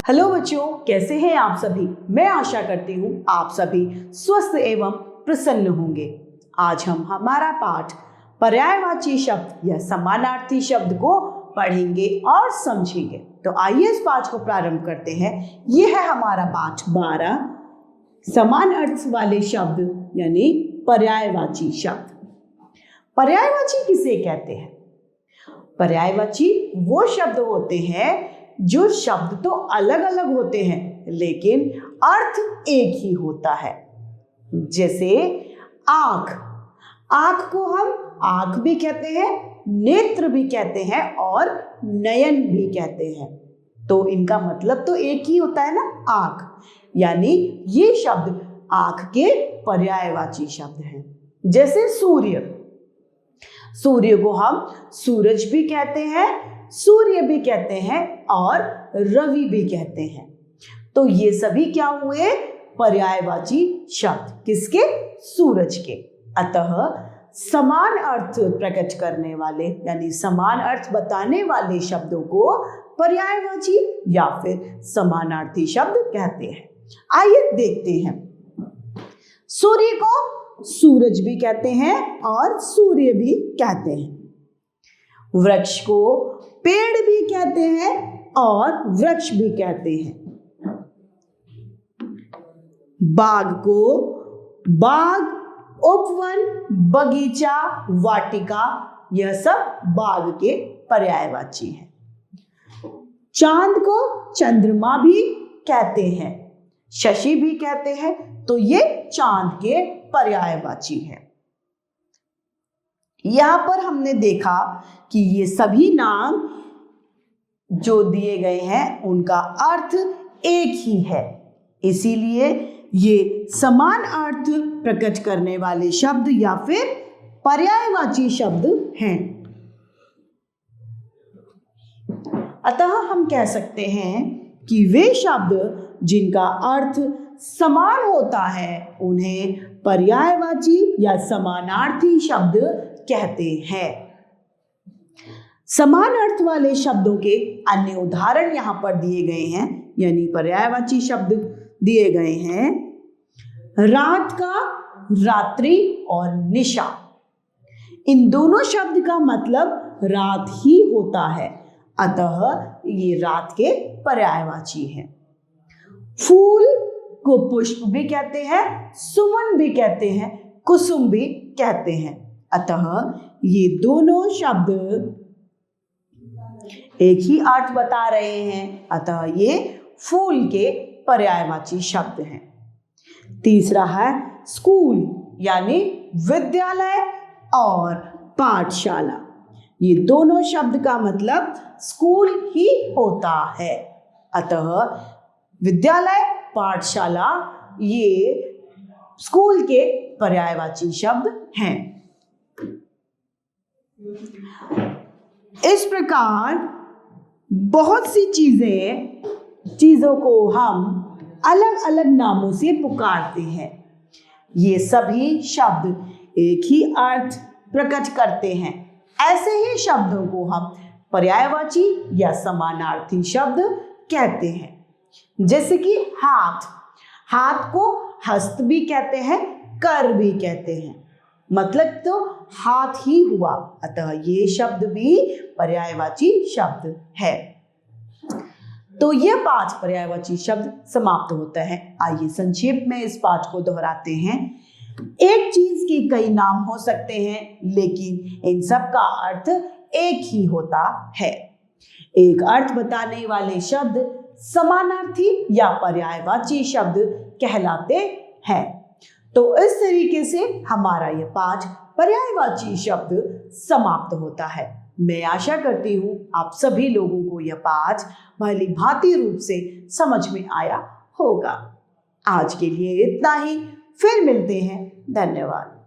Hello बच्चों, कैसे हैं आप सभी। मैं आशा करती हूँ आप सभी स्वस्थ एवं प्रसन्न होंगे। आज हम हमारा पाठ पर्यायवाची शब्द या समानार्थी शब्द को पढ़ेंगे और समझेंगे। तो आइए इस पाठ को प्रारंभ करते हैं। ये है हमारा पाठ 12, समान अर्थ वाले शब्द यानी पर्यायवाची शब्द। पर्यायवाची किसे कहते हैं? पर्यायवाची वो शब्द होते हैं जो शब्द तो अलग अलग होते हैं लेकिन अर्थ एक ही होता है। जैसे आँख, आँख को हम आँख भी कहते हैं, नेत्र भी कहते हैं और नयन भी कहते हैं। तो इनका मतलब तो एक ही होता है ना, आँख। यानी ये शब्द आँख के पर्यायवाची शब्द हैं। जैसे सूर्य, सूर्य को हम सूरज भी कहते हैं, सूर्य भी कहते हैं और रवि भी कहते हैं। तो ये सभी क्या हुए? पर्यायवाची शब्द। किसके? सूरज के। अतः समान अर्थ प्रकट करने वाले यानी समान अर्थ बताने वाले शब्दों को पर्यायवाची या फिर समानार्थी शब्द कहते हैं। आइए देखते हैं। सूर्य को सूरज भी कहते हैं और सूर्य भी कहते हैं। वृक्ष को पेड़ भी कहते हैं और वृक्ष भी कहते हैं। बाग को बाग, उपवन, बगीचा, वाटिका, यह सब बाग के पर्यायवाची हैं। चांद को चंद्रमा भी कहते हैं, शशि भी कहते हैं। तो ये चांद के पर्यायवाची हैं। यहां पर हमने देखा कि ये सभी नाम जो दिए गए हैं उनका अर्थ एक ही है, इसीलिए ये समान अर्थ प्रकट करने वाले शब्द या फिर पर्यायवाची शब्द हैं। अतः हम कह सकते हैं कि वे शब्द जिनका अर्थ समान होता है उन्हें पर्यायवाची या समानार्थी शब्द कहते हैं। समान अर्थ वाले शब्दों के अन्य उदाहरण यहां पर दिए गए हैं, यानी पर्यायवाची शब्द दिए गए हैं। रात का रात्रि और निशा, इन दोनों शब्द का मतलब रात ही होता है, अतः ये रात के पर्यायवाची हैं। फूल को पुष्प भी कहते हैं, सुमन भी कहते हैं, कुसुम भी कहते हैं। अतः ये दोनों शब्द एक ही अर्थ बता रहे हैं, अतः ये फूल के पर्यायवाची शब्द हैं। तीसरा है स्कूल यानी विद्यालय और पाठशाला। ये दोनों शब्द का मतलब स्कूल ही होता है, अतः विद्यालय, पाठशाला ये स्कूल के पर्यायवाची शब्द हैं। इस प्रकार बहुत सी चीजों को हम अलग अलग नामों से पुकारते हैं। ये सभी शब्द एक ही अर्थ प्रकट करते हैं। ऐसे ही शब्दों को हम पर्यायवाची या समानार्थी शब्द कहते हैं। जैसे कि हाथ, हाथ को हस्त भी कहते हैं, कर भी कहते हैं, मतलब तो हाथ ही हुआ, अतः ये शब्द भी पर्यायवाची शब्द है। तो यह पाठ पर्यायवाची शब्द समाप्त होता है। आइए संक्षेप में इस पाठ को दोहराते हैं। एक चीज के कई नाम हो सकते हैं लेकिन इन सब का अर्थ एक ही होता है। एक अर्थ बताने वाले शब्द समानार्थी या पर्यायवाची शब्द कहलाते हैं। तो इस तरीके से हमारा यह पाठ पर्यायवाची शब्द समाप्त होता है। मैं आशा करती हूँ आप सभी लोगों को यह पाठ भली भांति रूप से समझ में आया होगा। आज के लिए इतना ही, फिर मिलते हैं। धन्यवाद।